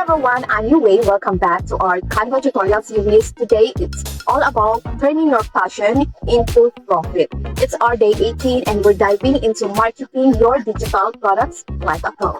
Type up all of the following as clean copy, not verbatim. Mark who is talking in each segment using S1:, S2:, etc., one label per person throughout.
S1: everyone, I'm Yue. Welcome back to our Canva tutorial series. Today, it's all about turning your passion into profit. It's our day 18 and we're diving into marketing your digital products like a pro.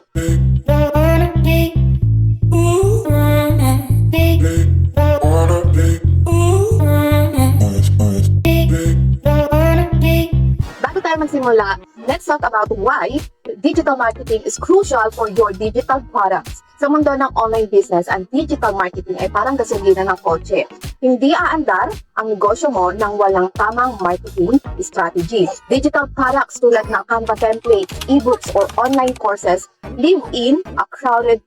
S1: Bago tayo magsimula, let's talk about why digital marketing is crucial for your digital products. Sa mundo ng online business, ang digital marketing ay parang gasolina ng kotse. Hindi aandar ang negosyo mo nang walang tamang marketing strategy. Digital products tulad ng Canva Templates, eBooks, or online courses live in a crowded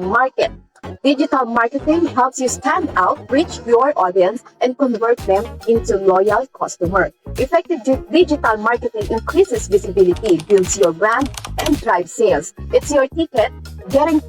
S1: market. Digital marketing helps you stand out, reach your audience, and convert them into loyal customers. Effective digital marketing increases visibility, builds your brand, and drives sales. It's your ticket getting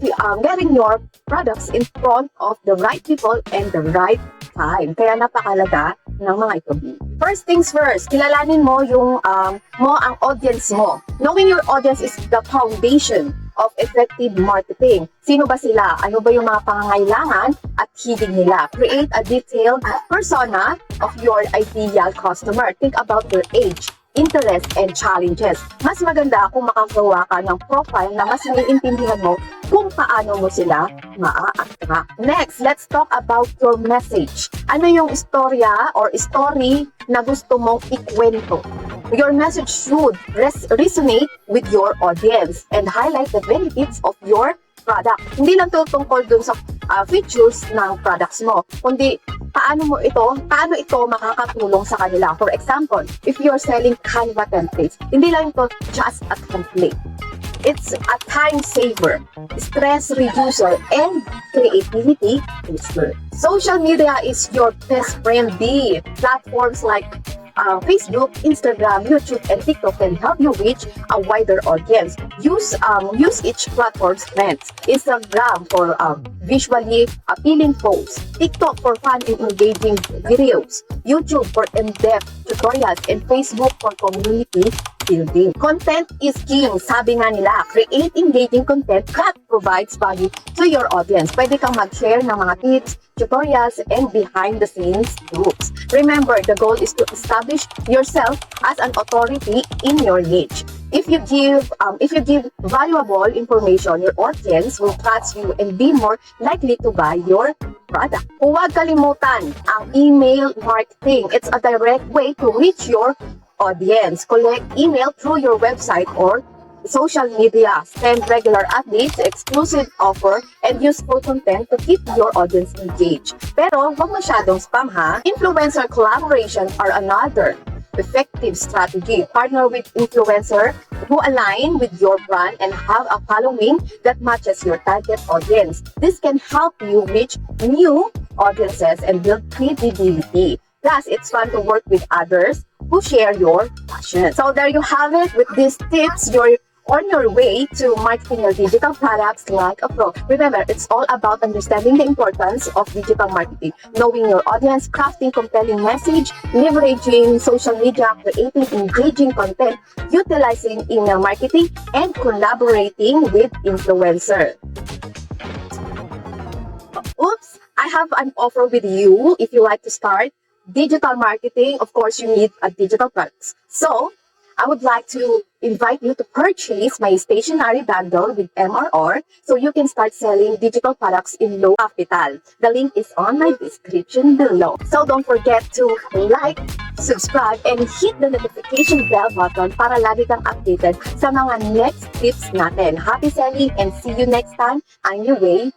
S1: your products in front of the right people and the right time. Kaya napakalaga ng mga ito. First things first, kilalanin mo ang audience mo. Knowing your audience is the foundation of effective marketing. Sino ba sila? Ano ba yung mga pangangailangan at hilig nila? Create a detailed persona of your ideal customer. Think about their age, interests, and challenges. Mas maganda kung makagawa ka ng profile na mas naiintindihan mo kung paano mo sila maa-attract. Next, let's talk about your message. Ano yung istorya or story na gusto mong ikwento? Your message should resonate with your audience and highlight the benefits of your product. Hindi lang ito tungkol dun sa features ng products mo, kundi paano ito makakatulong sa kanila. For example, if you're selling Canva templates, hindi lang ito just a template. It's a time saver, stress reducer, and creativity booster. Social media is your best friend. Platforms like Facebook, Instagram, YouTube, and TikTok can help you reach a wider audience. Use each platform's strengths. Instagram for visually appealing posts, TikTok for fun and engaging videos, YouTube for in-depth tutorials, and Facebook for community building. Content is king, sabi nga nila. Create engaging content that provides value to your audience. Pwede kang mag-share ng mga tips, tutorials, and behind-the-scenes tips. Remember, the goal is to establish yourself as an authority in your niche. If you give valuable information, your audience will trust you and be more likely to buy your product. Huwag kalimutan ang email marketing. It's a direct way to reach your audience. Collect email through your website or social media. Send regular updates, exclusive offer, and useful content to keep your audience engaged. Pero wag masyadong spam ha. Influencer collaboration are another effective strategy. Partner with influencer who align with your brand and have a following that matches your target audience. This can help you reach new audiences and build credibility. Plus, it's fun to work with others who share your passion. So there you have it. With these tips, you're on your way to marketing your digital products like a pro. Remember, it's all about understanding the importance of digital marketing, knowing your audience, crafting compelling message, leveraging social media, creating engaging content, utilizing email marketing, and collaborating with influencers. Oops! I have an offer with you if you like to start digital marketing. Of course, you need a digital products. So, I would like to invite you to purchase my stationery bundle with MRR so you can start selling digital products in low capital. The link is on my description below. So don't forget to like, subscribe, and hit the notification bell button para lagi kang updated sa mga next tips natin. Happy selling and see you next time. I'm Yue.